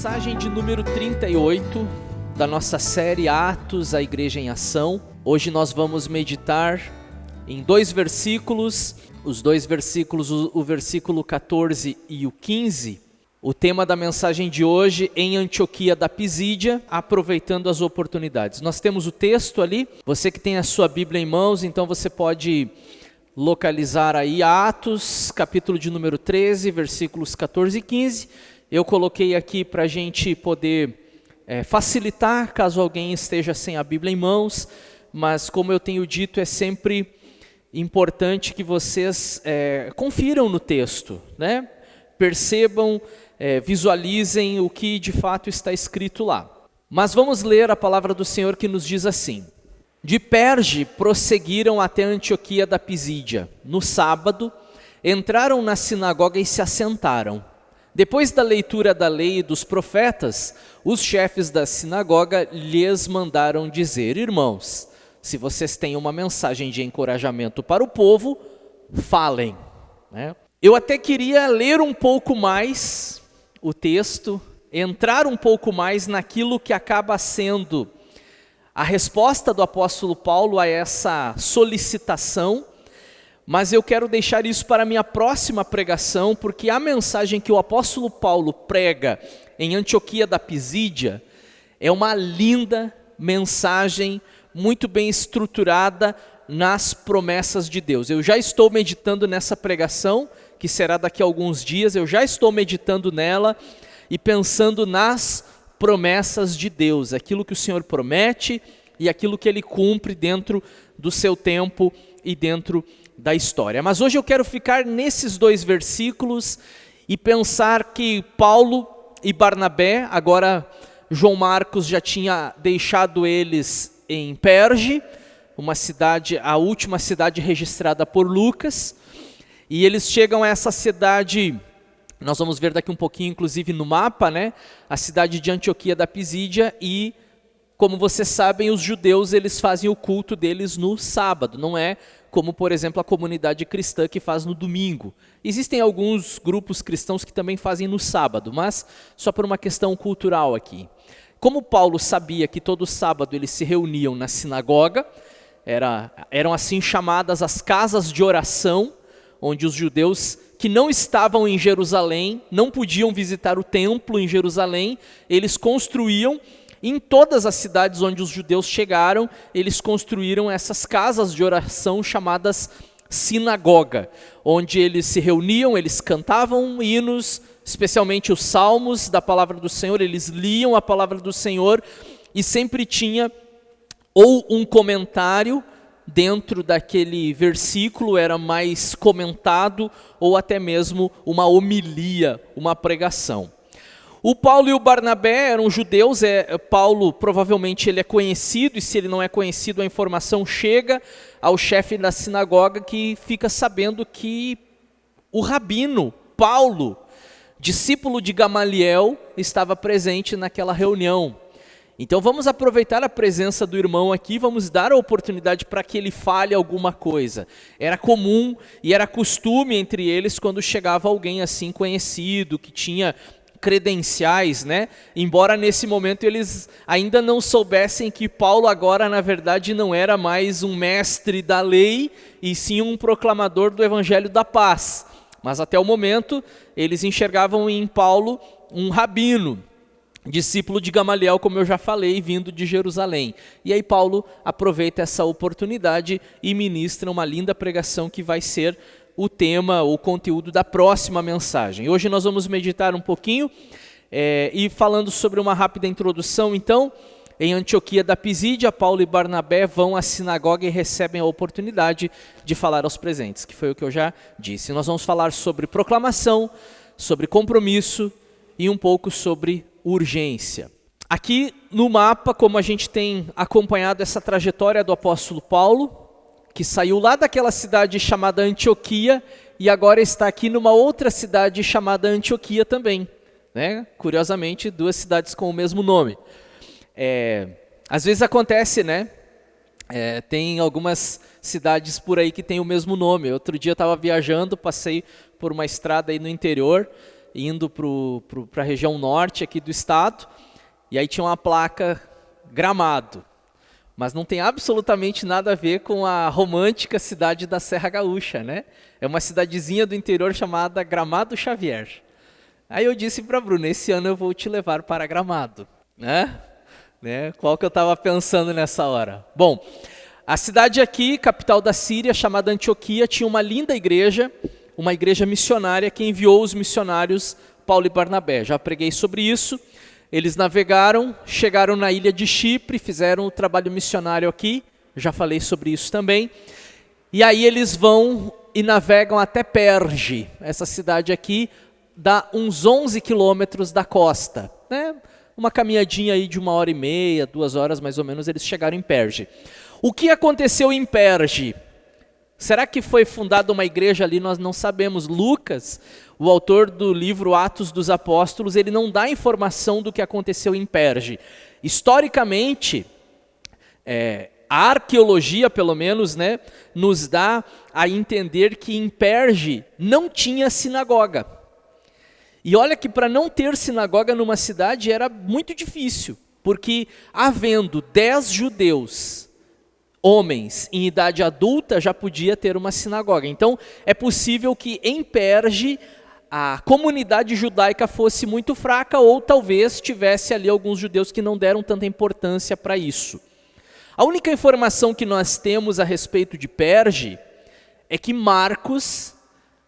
mensagem de número 38 da nossa série Atos, a Igreja em Ação. Hoje nós vamos meditar em dois versículos, os dois versículos, o versículo 14 e o 15. O tema da mensagem de hoje, em Antioquia da Pisídia, aproveitando as oportunidades. Nós temos o texto ali, você que tem a sua Bíblia em mãos, então você pode localizar aí Atos, capítulo de número 13, versículos 14 e 15. Eu coloquei aqui para a gente poder facilitar, caso alguém esteja sem a Bíblia em mãos, mas como eu tenho dito, é sempre importante que vocês confiram no texto, né? Percebam, visualizem o que de fato está escrito lá. Mas vamos ler a palavra do Senhor que nos diz assim: De Perge prosseguiram até Antioquia da Pisídia. No sábado, entraram na sinagoga e se assentaram. Depois da leitura da lei e dos profetas, os chefes da sinagoga lhes mandaram dizer: Irmãos, se vocês têm uma mensagem de encorajamento para o povo, falem. Eu até queria ler um pouco mais o texto, entrar um pouco mais naquilo que acaba sendo a resposta do apóstolo Paulo a essa solicitação, mas eu quero deixar isso para a minha próxima pregação, porque a mensagem que o apóstolo Paulo prega em Antioquia da Pisídia é uma linda mensagem, muito bem estruturada nas promessas de Deus. Eu já estou meditando nessa pregação, que será daqui a alguns dias, eu já estou meditando nela e pensando nas promessas de Deus, aquilo que o Senhor promete e aquilo que Ele cumpre dentro do seu tempo e dentro da história. Mas hoje eu quero ficar nesses dois versículos e pensar que Paulo e Barnabé, agora João Marcos já tinha deixado eles em Perge, uma cidade, a última cidade registrada por Lucas, e eles chegam a essa cidade, nós vamos ver daqui um pouquinho, inclusive no mapa, né? A cidade de Antioquia da Pisídia, e como vocês sabem, os judeus eles fazem o culto deles no sábado, não é como, por exemplo, a comunidade cristã que faz no domingo. Existem alguns grupos cristãos que também fazem no sábado, mas só por uma questão cultural aqui. Como Paulo sabia que todo sábado eles se reuniam na sinagoga, eram assim chamadas as casas de oração, onde os judeus que não estavam em Jerusalém, não podiam visitar o templo em Jerusalém, eles construíam, em todas as cidades onde os judeus chegaram, eles construíram essas casas de oração chamadas sinagoga, onde eles se reuniam, eles cantavam hinos, especialmente os salmos da palavra do Senhor, eles liam a palavra do Senhor e sempre tinha ou um comentário dentro daquele versículo, era mais comentado, ou até mesmo uma homilia, uma pregação. O Paulo e o Barnabé eram judeus, Paulo provavelmente ele é conhecido, e se ele não é conhecido, a informação chega ao chefe da sinagoga, que fica sabendo que o rabino Paulo, discípulo de Gamaliel, estava presente naquela reunião. Então vamos aproveitar a presença do irmão aqui, vamos dar a oportunidade para que ele fale alguma coisa. Era comum e era costume entre eles quando chegava alguém assim conhecido, que tinha credenciais, né? Embora nesse momento eles ainda não soubessem que Paulo agora na verdade não era mais um mestre da lei, e sim um proclamador do evangelho da paz. Mas até o momento eles enxergavam em Paulo um rabino, discípulo de Gamaliel, como eu já falei, vindo de Jerusalém. E aí Paulo aproveita essa oportunidade e ministra uma linda pregação que vai ser o tema, o conteúdo da próxima mensagem. Hoje nós vamos meditar um pouquinho e falando sobre uma rápida introdução. Então, em Antioquia da Pisídia, Paulo e Barnabé vão à sinagoga e recebem a oportunidade de falar aos presentes, que foi o que eu já disse. Nós vamos falar sobre proclamação, sobre compromisso e um pouco sobre urgência. Aqui no mapa, como a gente tem acompanhado essa trajetória do apóstolo Paulo, que saiu lá daquela cidade chamada Antioquia e agora está aqui numa outra cidade chamada Antioquia também, né? Curiosamente, duas cidades com o mesmo nome. Às vezes acontece, né? Tem algumas cidades por aí que têm o mesmo nome. Outro dia eu estava viajando, passei por uma estrada aí no interior, indo para a região norte aqui do estado, e aí tinha uma placa Gramado, mas não tem absolutamente nada a ver com a romântica cidade da Serra Gaúcha, né? É uma cidadezinha do interior chamada Gramado Xavier. Aí eu disse para a Bruna, esse ano eu vou te levar para Gramado, né? Qual que eu estava pensando nessa hora? Bom, a cidade aqui, capital da Síria, chamada Antioquia, tinha uma linda igreja, uma igreja missionária que enviou os missionários Paulo e Barnabé. Já preguei sobre isso. Eles navegaram, chegaram na ilha de Chipre, fizeram o trabalho missionário aqui, já falei sobre isso também. E aí eles vão e navegam até Perge, essa cidade aqui, dá uns 11 quilômetros da costa, né? Uma caminhadinha aí de 1h30, 2 horas mais ou menos, eles chegaram em Perge. O que aconteceu em Perge? Será que foi fundada uma igreja ali? Nós não sabemos. Lucas, o autor do livro Atos dos Apóstolos, ele não dá informação do que aconteceu em Perge. Historicamente, a arqueologia, pelo menos, né, nos dá a entender que em Perge não tinha sinagoga. E olha que para não ter sinagoga numa cidade era muito difícil, porque havendo 10 judeus, homens em idade adulta, já podia ter uma sinagoga. Então é possível que em Perge a comunidade judaica fosse muito fraca, ou talvez tivesse ali alguns judeus que não deram tanta importância para isso. A única informação que nós temos a respeito de Perge é que Marcos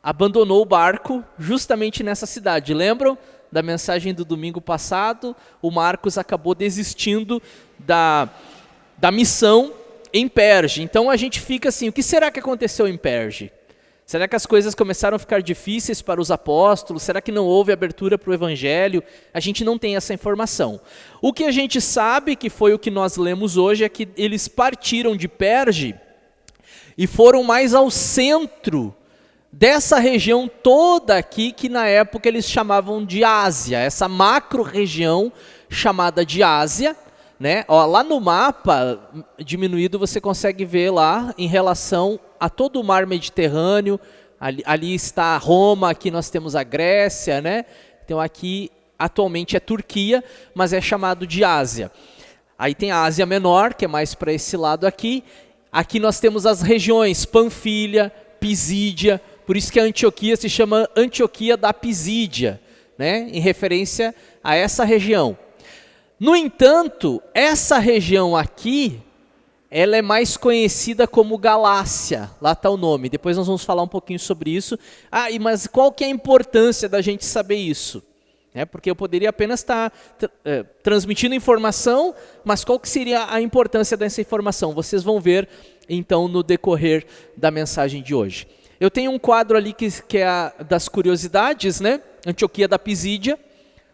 abandonou o barco justamente nessa cidade. Lembram da mensagem do domingo passado? O Marcos acabou desistindo da missão em Perge. Então a gente fica assim, o que será que aconteceu em Perge? Será que as coisas começaram a ficar difíceis para os apóstolos? Será que não houve abertura para o evangelho? A gente não tem essa informação. O que a gente sabe, que foi o que nós lemos hoje, é que eles partiram de Perge e foram mais ao centro dessa região toda aqui, que na época eles chamavam de Ásia, essa macro-região chamada de Ásia, né? Ó, lá no mapa diminuído você consegue ver lá em relação a todo o mar Mediterrâneo, ali está Roma, aqui nós temos a Grécia, né? Então aqui atualmente é Turquia, mas é chamado de Ásia. Aí tem a Ásia Menor, que é mais para esse lado aqui. Aqui nós temos as regiões Panfilha, Pisídia, por isso que a Antioquia se chama Antioquia da Pisídia, né? Em referência a essa região. No entanto, essa região aqui, ela é mais conhecida como Galácia, lá está o nome, depois nós vamos falar um pouquinho sobre isso. Mas qual que é a importância da gente saber isso? Porque eu poderia apenas estar transmitindo informação, mas qual que seria a importância dessa informação? Vocês vão ver então no decorrer da mensagem de hoje. Eu tenho um quadro ali que é das curiosidades, né? Antioquia da Pisídia,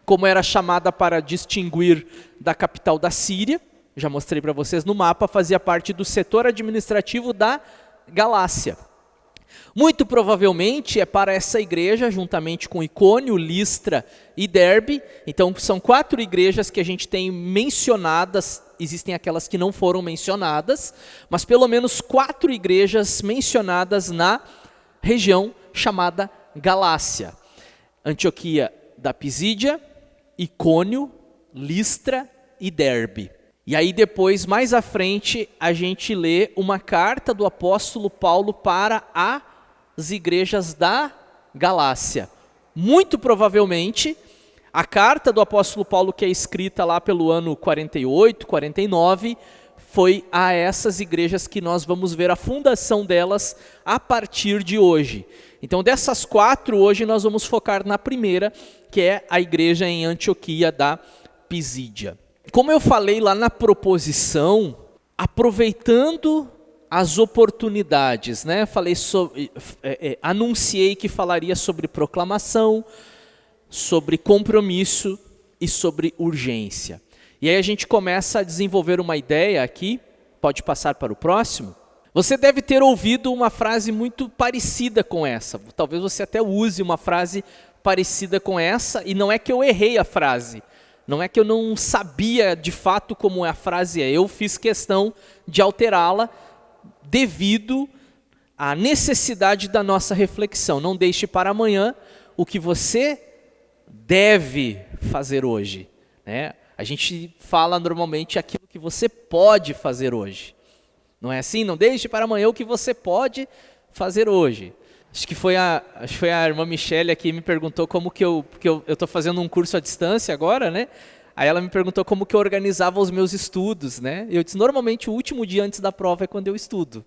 como era chamada para distinguir da capital da Síria, já mostrei para vocês no mapa, fazia parte do setor administrativo da Galácia. Muito provavelmente é para essa igreja, juntamente com Icônio, Listra e Derbe. Então são 4 igrejas que a gente tem mencionadas, existem aquelas que não foram mencionadas, mas pelo menos 4 igrejas mencionadas na região chamada Galácia. Antioquia da Pisídia, Icônio, Listra e Derbe. E aí depois, mais à frente, a gente lê uma carta do apóstolo Paulo para as igrejas da Galácia. Muito provavelmente, a carta do apóstolo Paulo, que é escrita lá pelo ano 48, 49, foi a essas igrejas que nós vamos ver a fundação delas a partir de hoje. Então dessas 4, hoje nós vamos focar na primeira, que é a igreja em Antioquia da Pisídia. Como eu falei lá na proposição, aproveitando as oportunidades, né? Anunciei que falaria sobre proclamação, sobre compromisso e sobre urgência. E aí a gente começa a desenvolver uma ideia aqui, pode passar para o próximo. Você deve ter ouvido uma frase muito parecida com essa, talvez você até use uma frase parecida com essa, e não é que eu errei a frase, não é que eu não sabia de fato como a frase é, eu fiz questão de alterá-la devido à necessidade da nossa reflexão. Não deixe para amanhã o que você deve fazer hoje, né? A gente fala normalmente aquilo que você pode fazer hoje. Não é assim? Não deixe para amanhã o que você pode fazer hoje. Acho que foi a irmã Michele aqui que me perguntou como que eu estou fazendo um curso à distância agora, né? Aí ela me perguntou como que eu organizava os meus estudos, né? Eu disse, normalmente o último dia antes da prova é quando eu estudo.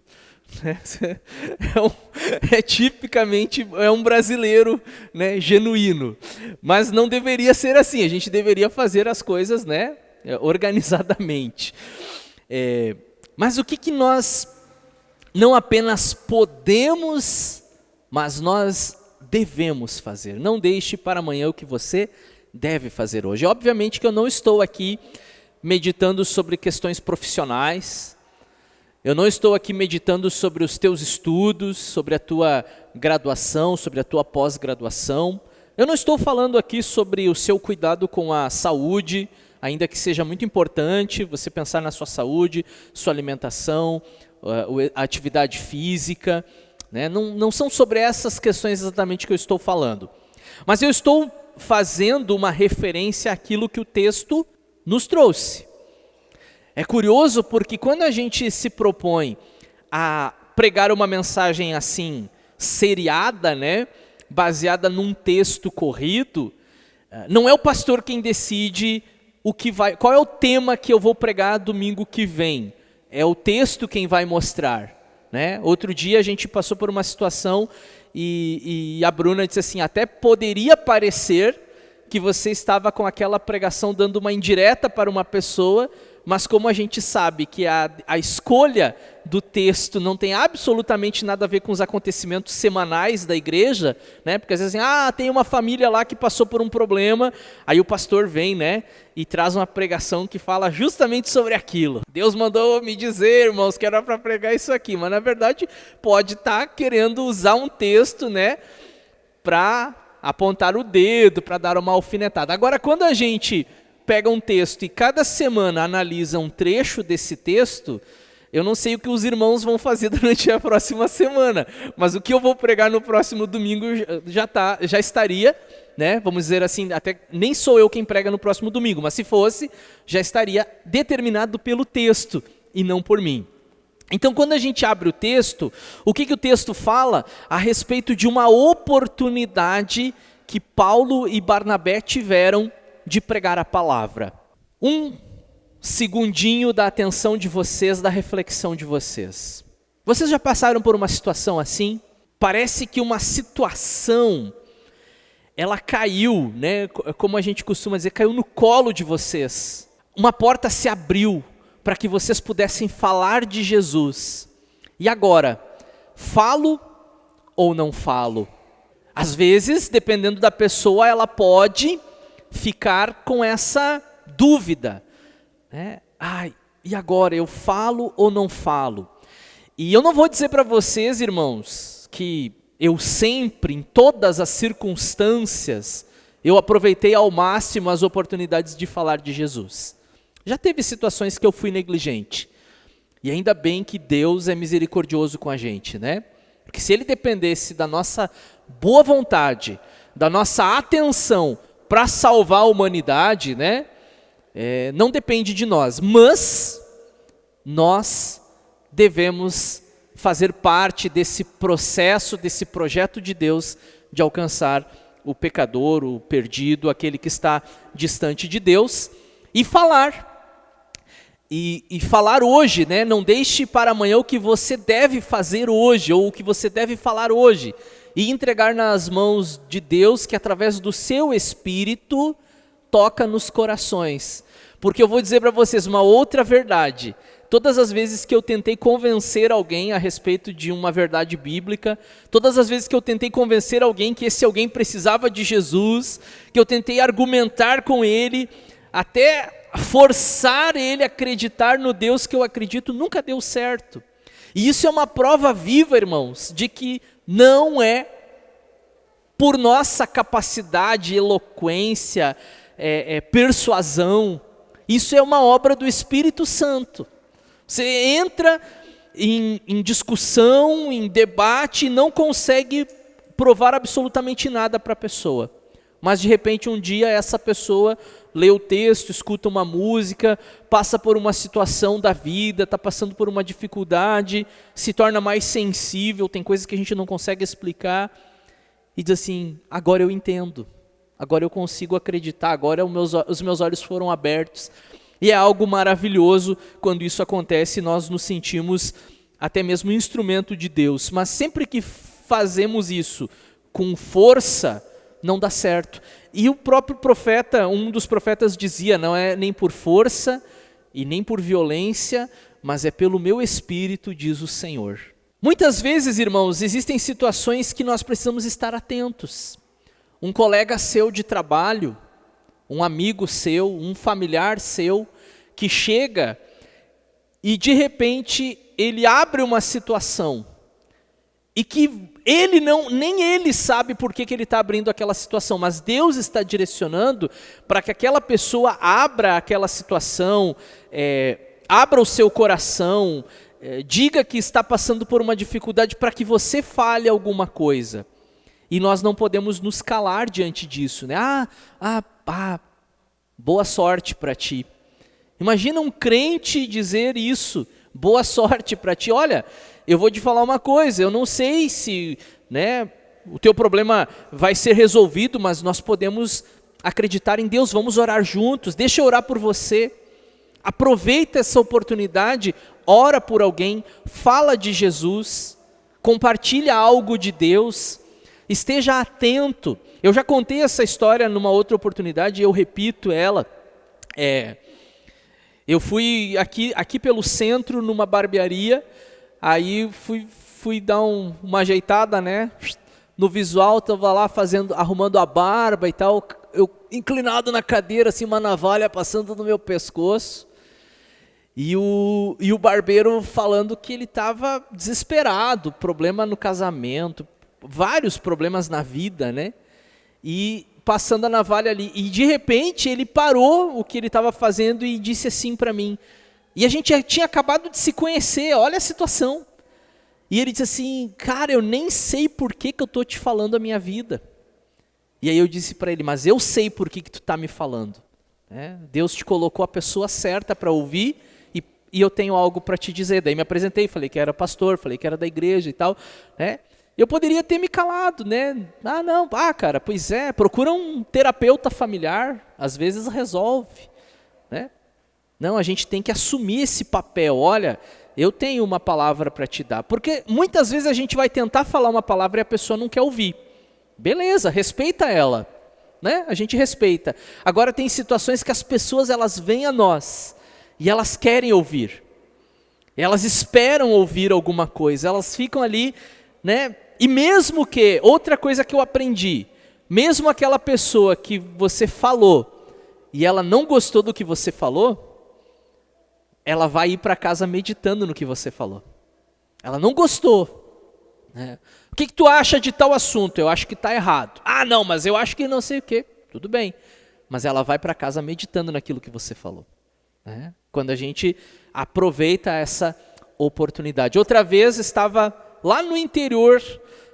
Tipicamente um brasileiro, né, genuíno. Mas não deveria ser assim, a gente deveria fazer as coisas, né, organizadamente. Mas o que nós não apenas podemos, mas nós devemos fazer? Não deixe para amanhã o que você deve fazer hoje. Obviamente que eu não estou aqui meditando sobre questões profissionais, eu não estou aqui meditando sobre os teus estudos, sobre a tua graduação, sobre a tua pós-graduação. Eu não estou falando aqui sobre o seu cuidado com a saúde, ainda que seja muito importante você pensar na sua saúde, sua alimentação, a atividade física, né? Não são sobre essas questões exatamente que eu estou falando. Mas eu estou fazendo uma referência àquilo que o texto nos trouxe. É curioso porque quando a gente se propõe a pregar uma mensagem assim, seriada, né, baseada num texto corrido, não é o pastor quem decide qual é o tema que eu vou pregar domingo que vem. É o texto quem vai mostrar, né? Outro dia a gente passou por uma situação e a Bruna disse assim, até poderia parecer que você estava com aquela pregação dando uma indireta para uma pessoa, mas como a gente sabe que a escolha do texto não tem absolutamente nada a ver com os acontecimentos semanais da igreja, né? Porque às vezes tem uma família lá que passou por um problema, aí o pastor vem, né, e traz uma pregação que fala justamente sobre aquilo. Deus mandou me dizer, irmãos, que era para pregar isso aqui, mas na verdade pode estar querendo usar um texto, né, para apontar o dedo, para dar uma alfinetada. Agora, quando a gente pega um texto e cada semana analisa um trecho desse texto, eu não sei o que os irmãos vão fazer durante a próxima semana, mas o que eu vou pregar no próximo domingo já estaria, né, vamos dizer assim, até nem sou eu quem prega no próximo domingo, mas se fosse, já estaria determinado pelo texto e não por mim. Então, quando a gente abre o texto, o que o texto fala a respeito de uma oportunidade que Paulo e Barnabé tiveram de pregar a palavra? Um segundinho da atenção de vocês, da reflexão de vocês. Vocês já passaram por uma situação assim? Parece que uma situação, ela caiu, né? Como a gente costuma dizer, caiu no colo de vocês. Uma porta se abriu para que vocês pudessem falar de Jesus. E agora, falo ou não falo? Às vezes, dependendo da pessoa, ela pode ficar com essa dúvida, né? E agora, eu falo ou não falo? E eu não vou dizer para vocês, irmãos, que eu sempre, em todas as circunstâncias, eu aproveitei ao máximo as oportunidades de falar de Jesus. Já teve situações que eu fui negligente. E ainda bem que Deus é misericordioso com a gente, né? Porque se Ele dependesse da nossa boa vontade, da nossa atenção para salvar a humanidade, né? Não depende de nós. Mas nós devemos fazer parte desse processo, desse projeto de Deus de alcançar o pecador, o perdido, aquele que está distante de Deus, e falar. E falar hoje, né? Não deixe para amanhã o que você deve fazer hoje, ou o que você deve falar hoje, e entregar nas mãos de Deus, que através do seu Espírito toca nos corações. Porque eu vou dizer para vocês uma outra verdade. Todas as vezes que eu tentei convencer alguém a respeito de uma verdade bíblica, todas as vezes que eu tentei convencer alguém que esse alguém precisava de Jesus, que eu tentei argumentar com ele, até forçar ele a acreditar no Deus que eu acredito, nunca deu certo. E isso é uma prova viva, irmãos, de que não é por nossa capacidade, eloquência, persuasão. Isso é uma obra do Espírito Santo. Você entra em discussão, em debate e não consegue provar absolutamente nada para a pessoa. Mas de repente um dia essa pessoa lê o texto, escuta uma música, passa por uma situação da vida, está passando por uma dificuldade, se torna mais sensível, tem coisas que a gente não consegue explicar, e diz assim, agora eu entendo, agora eu consigo acreditar, agora os meus olhos foram abertos. E é algo maravilhoso quando isso acontece, nós nos sentimos até mesmo instrumento de Deus. Mas sempre que fazemos isso com força, não dá certo. E o próprio profeta, um dos profetas dizia, não é nem por força e nem por violência, mas é pelo meu espírito, diz o Senhor. Muitas vezes, irmãos, existem situações que nós precisamos estar atentos. Um colega seu de trabalho, um amigo seu, um familiar seu, que chega e de repente ele abre uma situação e que nem ele sabe por que ele está abrindo aquela situação, mas Deus está direcionando para que aquela pessoa abra aquela situação, abra o seu coração, diga que está passando por uma dificuldade para que você fale alguma coisa. E nós não podemos nos calar diante disso, né? Boa sorte para ti. Imagina um crente dizer isso, boa sorte para ti. Olha, eu vou te falar uma coisa, eu não sei se, o teu problema vai ser resolvido, mas nós podemos acreditar em Deus, vamos orar juntos, deixa eu orar por você. Aproveita essa oportunidade, ora por alguém, fala de Jesus, compartilha algo de Deus. Esteja atento. Eu já contei essa história numa outra oportunidade e eu repito ela. Eu fui aqui pelo centro, numa barbearia, aí fui dar uma ajeitada, no visual, estava lá arrumando a barba e tal, eu inclinado na cadeira, assim, uma navalha passando no meu pescoço, e o barbeiro falando que ele estava desesperado, problema no casamento, vários problemas na vida, e passando a navalha ali, e de repente ele parou o que ele estava fazendo e disse assim para mim, e a gente já tinha acabado de se conhecer, olha a situação, e ele disse assim, cara, eu nem sei por que eu estou te falando a minha vida, e aí eu disse para ele, mas eu sei por que tu está me falando, Deus te colocou a pessoa certa para ouvir, e eu tenho algo para te dizer. Daí me apresentei, falei que era pastor, falei que era da igreja e tal, Eu poderia ter me calado, cara, pois é, procura um terapeuta familiar, às vezes resolve, Não, a gente tem que assumir esse papel, olha, eu tenho uma palavra para te dar, porque muitas vezes a gente vai tentar falar uma palavra e a pessoa não quer ouvir, beleza, respeita ela, a gente respeita. Agora tem situações que as pessoas, elas vêm a nós, e elas querem ouvir, elas esperam ouvir alguma coisa, elas ficam ali, e mesmo que, outra coisa que eu aprendi, mesmo aquela pessoa que você falou, e ela não gostou do que você falou, ela vai ir para casa meditando no que você falou. Ela não gostou. O que tu acha de tal assunto? Eu acho que está errado. Não, mas eu acho que não sei o quê. Tudo bem. Mas ela vai para casa meditando naquilo que você falou. Quando a gente aproveita essa oportunidade. Outra vez estava lá no interior,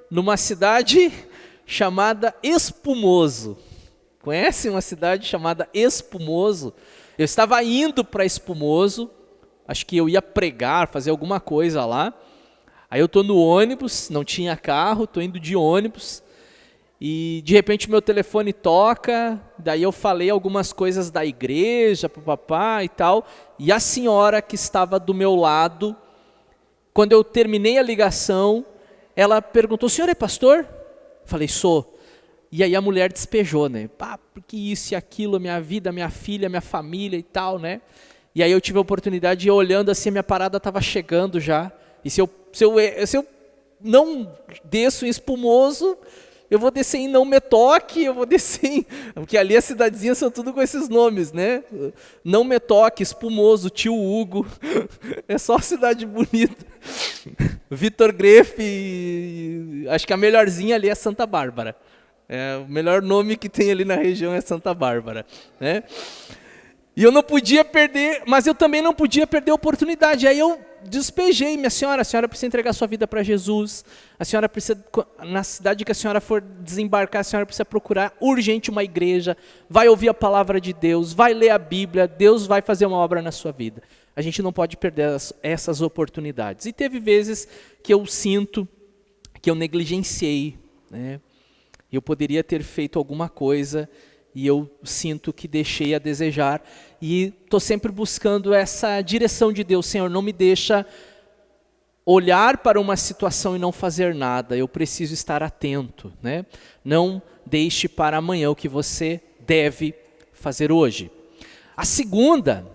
numa cidade chamada Espumoso. Conhece uma cidade chamada Espumoso? Eu estava indo para Espumoso, acho que eu ia pregar, fazer alguma coisa lá. Aí eu estou no ônibus, não tinha carro, estou indo de ônibus. E de repente meu telefone toca, daí eu falei algumas coisas da igreja para o papai e tal. E a senhora que estava do meu lado, quando eu terminei a ligação, ela perguntou, o senhor é pastor? Falei, sou. E aí a mulher despejou, porque isso e aquilo, minha vida, minha filha, minha família e tal, E aí eu tive a oportunidade de ir olhando assim, a minha parada estava chegando já. E se eu não desço em Espumoso, eu vou descer em Não Me Toque, eu vou descer em... Porque ali as cidadezinhas são tudo com esses nomes, Não Me Toque, Espumoso, Tio Hugo, é só cidade bonita. Vitor Grefe, acho que a melhorzinha ali é Santa Bárbara. O melhor nome que tem ali na região é Santa Bárbara, E eu não podia perder, mas eu também não podia perder a oportunidade. Aí eu despejei, a senhora precisa entregar sua vida para Jesus, a senhora precisa, na cidade que a senhora for desembarcar, a senhora precisa procurar urgente uma igreja, vai ouvir a palavra de Deus, vai ler a Bíblia, Deus vai fazer uma obra na sua vida. A gente não pode perder essas oportunidades. E teve vezes que eu sinto que eu negligenciei, né? Eu poderia ter feito alguma coisa e eu sinto que deixei a desejar. E estou sempre buscando essa direção de Deus. Senhor, não me deixa olhar para uma situação e não fazer nada. Eu preciso estar atento, né? Não deixe para amanhã o que você deve fazer hoje. A segunda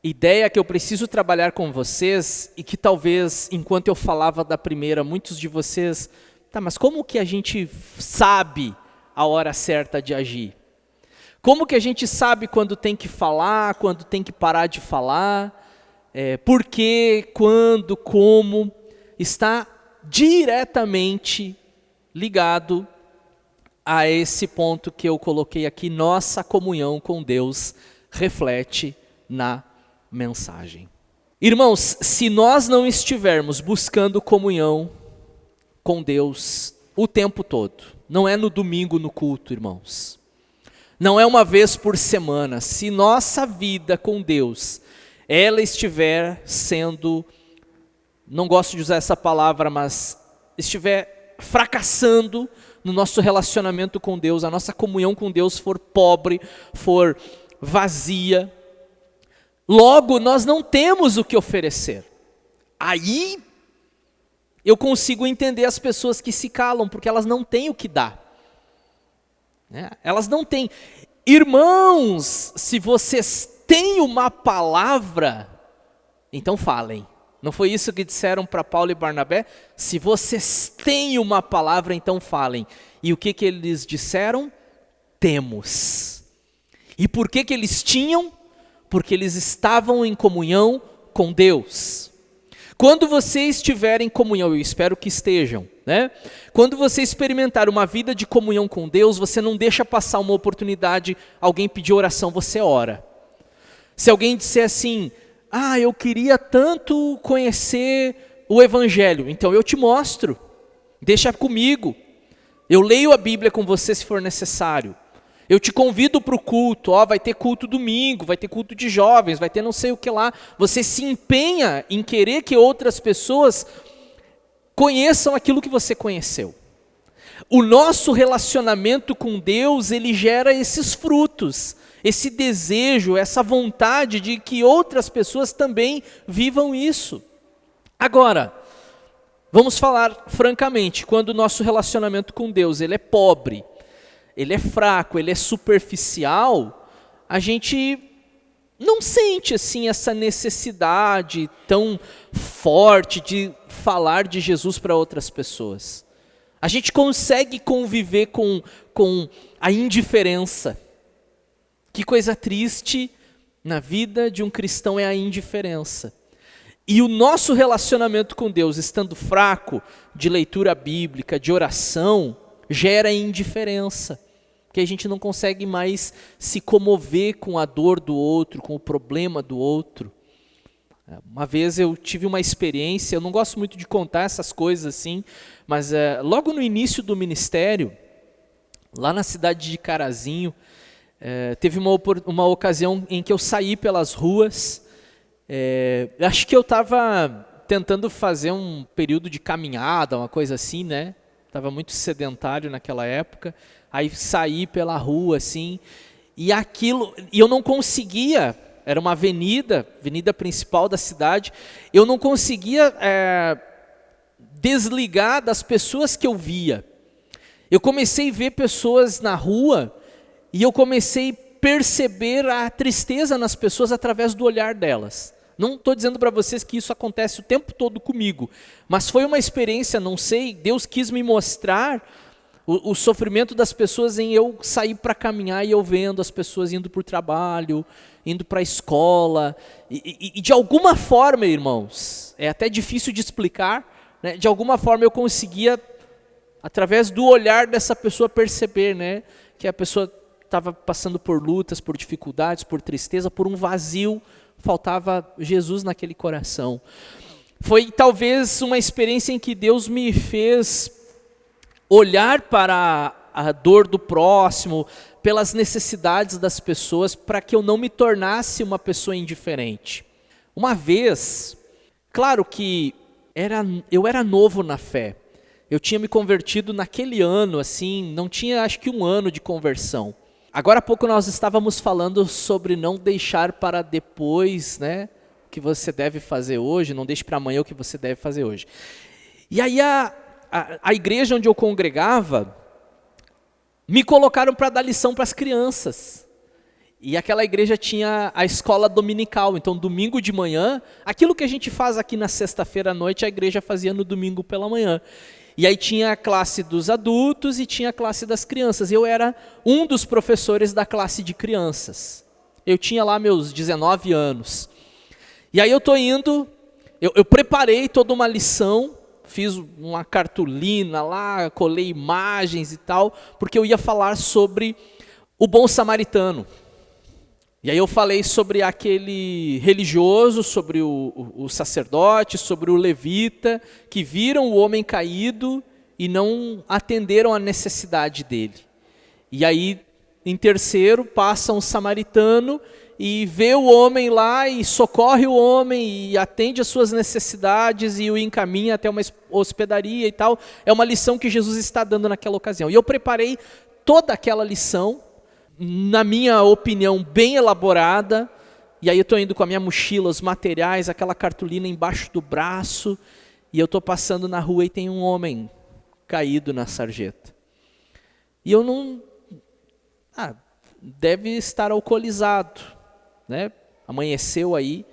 ideia que eu preciso trabalhar com vocês, e que talvez, enquanto eu falava da primeira, muitos de vocês... Tá, mas como que a gente sabe a hora certa de agir? Como que a gente sabe quando tem que falar, quando tem que parar de falar? Por quê, quando, como? Está diretamente ligado a esse ponto que eu coloquei aqui. Nossa comunhão com Deus reflete na mensagem. Irmãos, se nós não estivermos buscando comunhão com Deus o tempo todo, não é no domingo no culto, irmãos, não é uma vez por semana, se nossa vida com Deus, ela estiver sendo, não gosto de usar essa palavra, mas estiver fracassando no nosso relacionamento com Deus, a nossa comunhão com Deus for pobre, for vazia, logo nós não temos o que oferecer. Aí eu consigo entender as pessoas que se calam, porque elas não têm o que dar. Elas não têm. Irmãos, se vocês têm uma palavra, então falem. Não foi isso que disseram para Paulo e Barnabé? Se vocês têm uma palavra, então falem. E o que eles disseram? Temos. E por que eles tinham? Porque eles estavam em comunhão com Deus. Quando você estiver em comunhão, eu espero que estejam, né? Quando você experimentar uma vida de comunhão com Deus, você não deixa passar uma oportunidade, alguém pedir oração, você ora. Se alguém disser assim, eu queria tanto conhecer o Evangelho, então eu te mostro, deixa comigo. Eu leio a Bíblia com você se for necessário. Eu te convido para o culto, vai ter culto domingo, vai ter culto de jovens, vai ter não sei o que lá. Você se empenha em querer que outras pessoas conheçam aquilo que você conheceu. O nosso relacionamento com Deus, ele gera esses frutos, esse desejo, essa vontade de que outras pessoas também vivam isso. Agora, vamos falar francamente, quando o nosso relacionamento com Deus ele é pobre, ele é fraco, ele é superficial, a gente não sente assim essa necessidade tão forte de falar de Jesus para outras pessoas. A gente consegue conviver com a indiferença. Que coisa triste na vida de um cristão é a indiferença. E o nosso relacionamento com Deus, estando fraco, de leitura bíblica, de oração, gera indiferença. Porque a gente não consegue mais se comover com a dor do outro, com o problema do outro. Uma vez eu tive uma experiência, eu não gosto muito de contar essas coisas assim, mas logo no início do ministério, lá na cidade de Carazinho, teve uma ocasião em que eu saí pelas ruas, acho que eu estava tentando fazer um período de caminhada, uma coisa assim, né? Estava muito sedentário naquela época, aí saí pela rua assim, e eu não conseguia, era uma avenida principal da cidade, eu não conseguia desligar das pessoas que eu via. Eu comecei a ver pessoas na rua, e eu comecei a perceber a tristeza nas pessoas através do olhar delas. Não estou dizendo para vocês que isso acontece o tempo todo comigo, mas foi uma experiência, não sei, Deus quis me mostrar o sofrimento das pessoas em eu sair para caminhar e eu vendo as pessoas indo para o trabalho, indo para a escola, e de alguma forma, irmãos, é até difícil de explicar, né? De alguma forma eu conseguia, através do olhar dessa pessoa, perceber, né, que a pessoa estava passando por lutas, por dificuldades, por tristeza, por um vazio faltava Jesus naquele coração. Foi talvez uma experiência em que Deus me fez olhar para a dor do próximo, pelas necessidades das pessoas, para que eu não me tornasse uma pessoa indiferente. Uma vez, claro que eu era novo na fé, eu tinha me convertido naquele ano, assim, não tinha acho que um ano de conversão. Agora há pouco nós estávamos falando sobre não deixar para depois, né, o que você deve fazer hoje, não deixe para amanhã o que você deve fazer hoje. E aí a igreja onde eu congregava, me colocaram para dar lição para as crianças. E aquela igreja tinha a escola dominical, então domingo de manhã, aquilo que a gente faz aqui na sexta-feira à noite, a igreja fazia no domingo pela manhã. E aí tinha a classe dos adultos e tinha a classe das crianças. Eu era um dos professores da classe de crianças. Eu tinha lá meus 19 anos. E aí eu estou indo, eu preparei toda uma lição, fiz uma cartolina lá, colei imagens e tal, porque eu ia falar sobre o bom samaritano. E aí eu falei sobre aquele religioso, sobre o sacerdote, sobre o levita, que viram o homem caído e não atenderam a necessidade dele. E aí, em terceiro, passa um samaritano e vê o homem lá e socorre o homem e atende às suas necessidades e o encaminha até uma hospedaria e tal. É uma lição que Jesus está dando naquela ocasião. E eu preparei toda aquela lição, na minha opinião, bem elaborada. E aí eu estou indo com a minha mochila, os materiais, aquela cartolina embaixo do braço. E eu estou passando na rua e tem um homem caído na sarjeta. E eu não... deve estar alcoolizado, né? Amanheceu aí.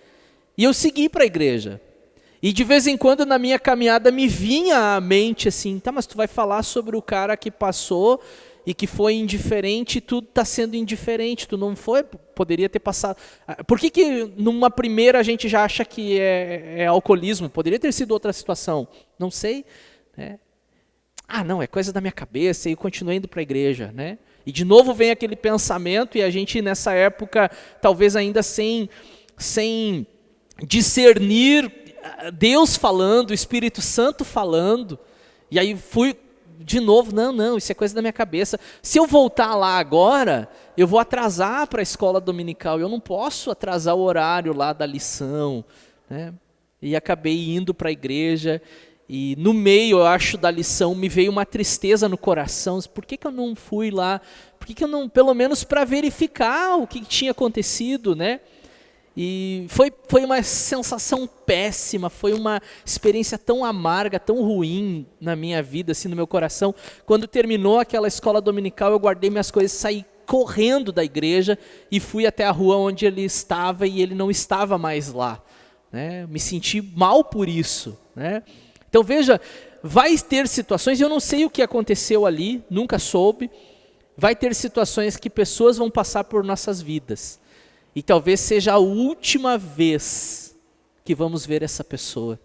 E eu segui para a igreja. E de vez em quando na minha caminhada me vinha à mente assim, tá, mas tu vai falar sobre o cara que passou e que foi indiferente, e tu está sendo indiferente, tu não foi, poderia ter passado. Por que numa primeira a gente já acha que é alcoolismo? Poderia ter sido outra situação, não sei. Né? Não, é coisa da minha cabeça, e eu continuei indo para a igreja, né? E de novo vem aquele pensamento, e a gente nessa época, talvez ainda sem discernir Deus falando, o Espírito Santo falando, e aí fui de novo, não, isso é coisa da minha cabeça. Se eu voltar lá agora, eu vou atrasar para a escola dominical, eu não posso atrasar o horário lá da lição, né? E acabei indo para a igreja, e no meio, eu acho, da lição, me veio uma tristeza no coração. Por que eu não fui lá? Por que eu não, pelo menos para verificar o que tinha acontecido, né? E foi uma sensação péssima, foi uma experiência tão amarga, tão ruim na minha vida, assim, no meu coração. Quando terminou aquela escola dominical, eu guardei minhas coisas, saí correndo da igreja e fui até a rua onde ele estava, e ele não estava mais lá, né? Me senti mal por isso, né? Então veja, vai ter situações, eu não sei o que aconteceu ali, nunca soube, vai ter situações que pessoas vão passar por nossas vidas, e talvez seja a última vez que vamos ver essa pessoa.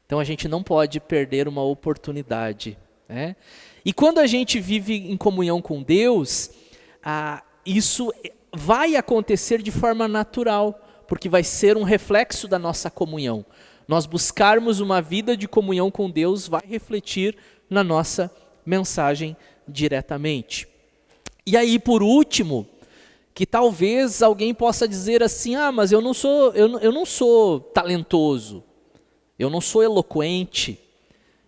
Então a gente não pode perder uma oportunidade, né? E quando a gente vive em comunhão com Deus, isso vai acontecer de forma natural, porque vai ser um reflexo da nossa comunhão. Nós buscarmos uma vida de comunhão com Deus vai refletir na nossa mensagem diretamente. E aí, por último, que talvez alguém possa dizer assim, mas eu não sou talentoso, eu não sou eloquente,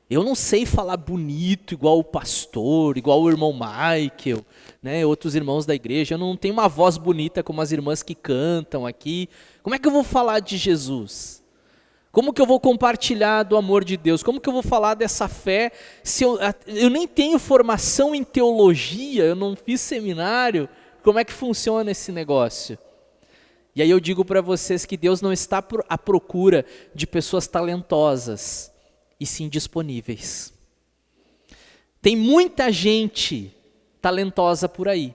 eu não sei falar bonito igual o pastor, igual o irmão Michael, né, outros irmãos da igreja, eu não tenho uma voz bonita como as irmãs que cantam aqui. Como é que eu vou falar de Jesus? Como que eu vou compartilhar do amor de Deus? Como que eu vou falar dessa fé se eu nem tenho formação em teologia, eu não fiz seminário? Como é que funciona esse negócio? E aí eu digo para vocês que Deus não está à procura de pessoas talentosas, e sim disponíveis. Tem muita gente talentosa por aí,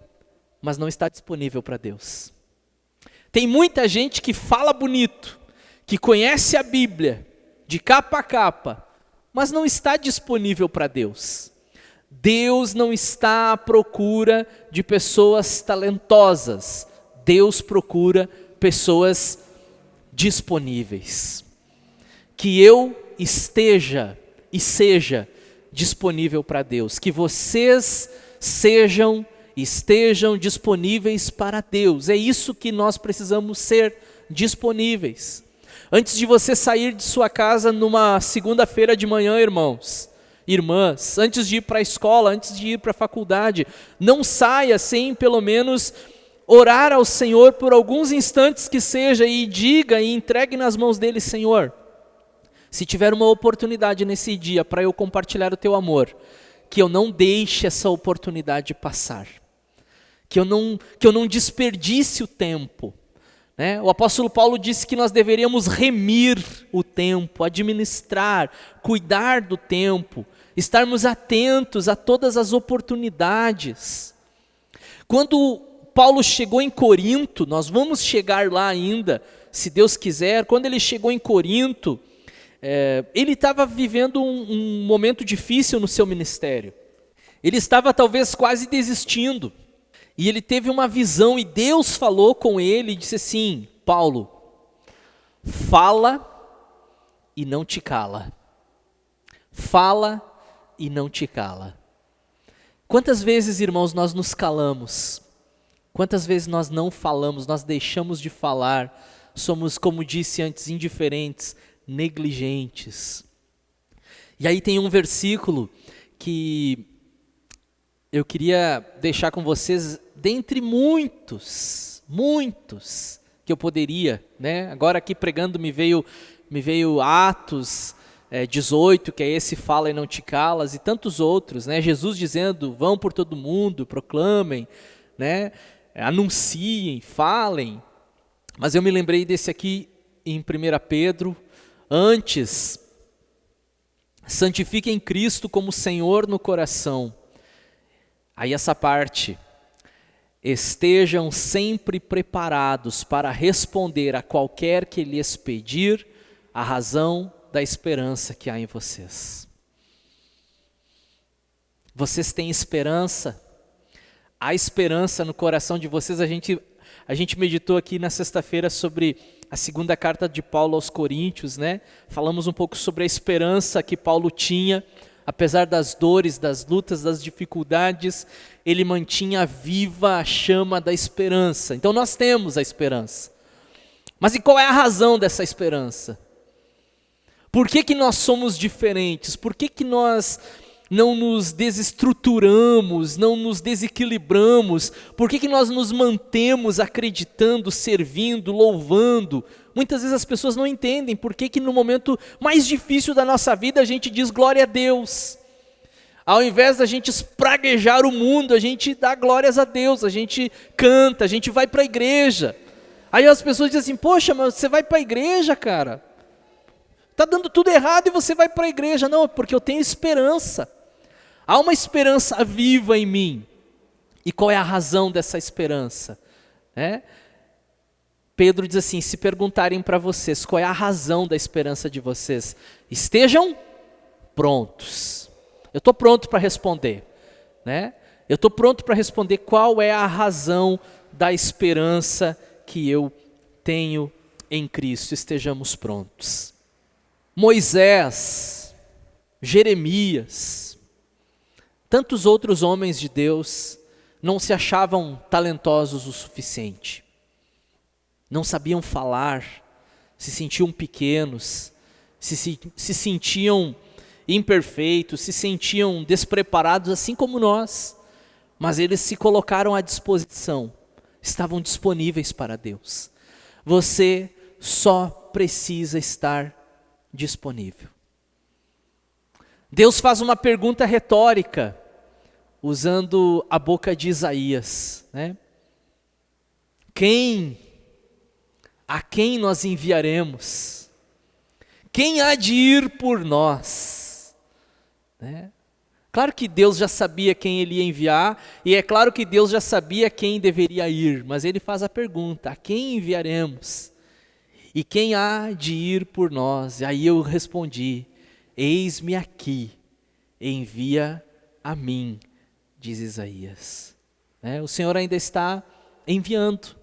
mas não está disponível para Deus. Tem muita gente que fala bonito, que conhece a Bíblia de capa a capa, mas não está disponível para Deus. Deus não está à procura de pessoas talentosas. Deus procura pessoas disponíveis. Que eu esteja e seja disponível para Deus. Que vocês estejam disponíveis para Deus. É isso que nós precisamos ser, disponíveis. Antes de você sair de sua casa numa segunda-feira de manhã, irmãos, irmãs, antes de ir para a escola, antes de ir para a faculdade, não saia sem pelo menos orar ao Senhor por alguns instantes que seja e diga e entregue nas mãos dele: Senhor, se tiver uma oportunidade nesse dia para eu compartilhar o teu amor, que eu não deixe essa oportunidade passar, que eu não desperdice o tempo. Né? O apóstolo Paulo disse que nós deveríamos remir o tempo, administrar, cuidar do tempo, estarmos atentos a todas as oportunidades. Quando Paulo chegou em Corinto, nós vamos chegar lá ainda, se Deus quiser. Quando ele chegou em Corinto, ele estava vivendo um momento difícil no seu ministério. Ele estava talvez quase desistindo. E ele teve uma visão e Deus falou com ele e disse assim: Paulo, fala e não te cala. Fala e não te cala. Quantas vezes, irmãos, nós nos calamos? Quantas vezes nós não falamos, nós deixamos de falar, somos, como disse antes, indiferentes, negligentes. E aí tem um versículo que eu queria deixar com vocês, dentre muitos que eu poderia, né? Agora aqui pregando me veio Atos 18, que é esse fala e não te calas, e tantos outros, né? Jesus dizendo, vão por todo mundo, proclamem, né? Anunciem, falem. Mas eu me lembrei desse aqui em 1 Pedro, antes, santifiquem Cristo como Senhor no coração. Aí essa parte, estejam sempre preparados para responder a qualquer que lhes pedir a razão da esperança que há em vocês. Vocês têm esperança? Há esperança no coração de vocês? A gente meditou aqui na sexta-feira sobre a segunda carta de Paulo aos Coríntios, né? Falamos um pouco sobre a esperança que Paulo tinha. Apesar das dores, das lutas, das dificuldades, ele mantinha viva a chama da esperança. Então nós temos a esperança. Mas e qual é a razão dessa esperança? Por que nós somos diferentes? Por que nós não nos desestruturamos, não nos desequilibramos? Por que nós nos mantemos acreditando, servindo, louvando? Muitas vezes as pessoas não entendem por que no momento mais difícil da nossa vida a gente diz glória a Deus. Ao invés da gente espraguejar o mundo, a gente dá glórias a Deus, a gente canta, a gente vai para a igreja. Aí as pessoas dizem assim, poxa, mas você vai para a igreja, cara? Está dando tudo errado e você vai para a igreja. Não, porque eu tenho esperança. Há uma esperança viva em mim. E qual é a razão dessa esperança? Pedro diz assim, se perguntarem para vocês qual é a razão da esperança de vocês, estejam prontos. Eu estou pronto para responder. Eu estou pronto para responder qual é a razão da esperança que eu tenho em Cristo. Estejamos prontos. Moisés, Jeremias, tantos outros homens de Deus não se achavam talentosos o suficiente. Não sabiam falar, se sentiam pequenos, se sentiam imperfeitos, se sentiam despreparados, assim como nós. Mas eles se colocaram à disposição, estavam disponíveis para Deus. Você só precisa estar disponível. Deus faz uma pergunta retórica, usando a boca de Isaías, A quem nós enviaremos? Quem há de ir por nós? Claro que Deus já sabia quem ele ia enviar, e é claro que Deus já sabia quem deveria ir, mas ele faz a pergunta, a quem enviaremos? E quem há de ir por nós? E aí eu respondi, eis-me aqui, envia a mim, diz Isaías. O Senhor ainda está enviando.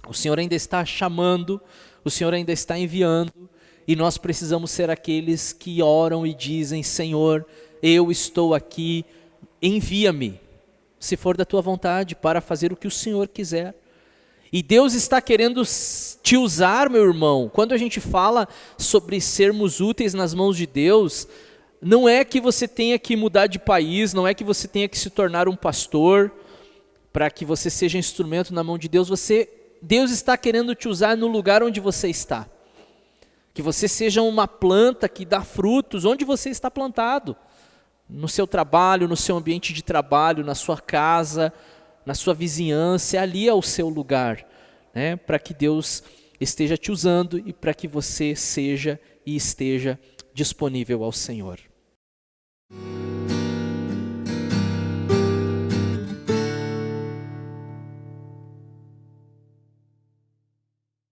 O Senhor ainda está chamando, o Senhor ainda está enviando, e nós precisamos ser aqueles que oram e dizem: Senhor, eu estou aqui, envia-me, se for da tua vontade, para fazer o que o Senhor quiser. E Deus está querendo te usar, meu irmão. Quando a gente fala sobre sermos úteis nas mãos de Deus, não é que você tenha que mudar de país, não é que você tenha que se tornar um pastor, para que você seja instrumento na mão de Deus. Deus está querendo te usar no lugar onde você está. Que você seja uma planta que dá frutos onde você está plantado. No seu trabalho, no seu ambiente de trabalho, na sua casa, na sua vizinhança, ali é o seu lugar, né? Para que Deus esteja te usando e para que você seja e esteja disponível ao Senhor.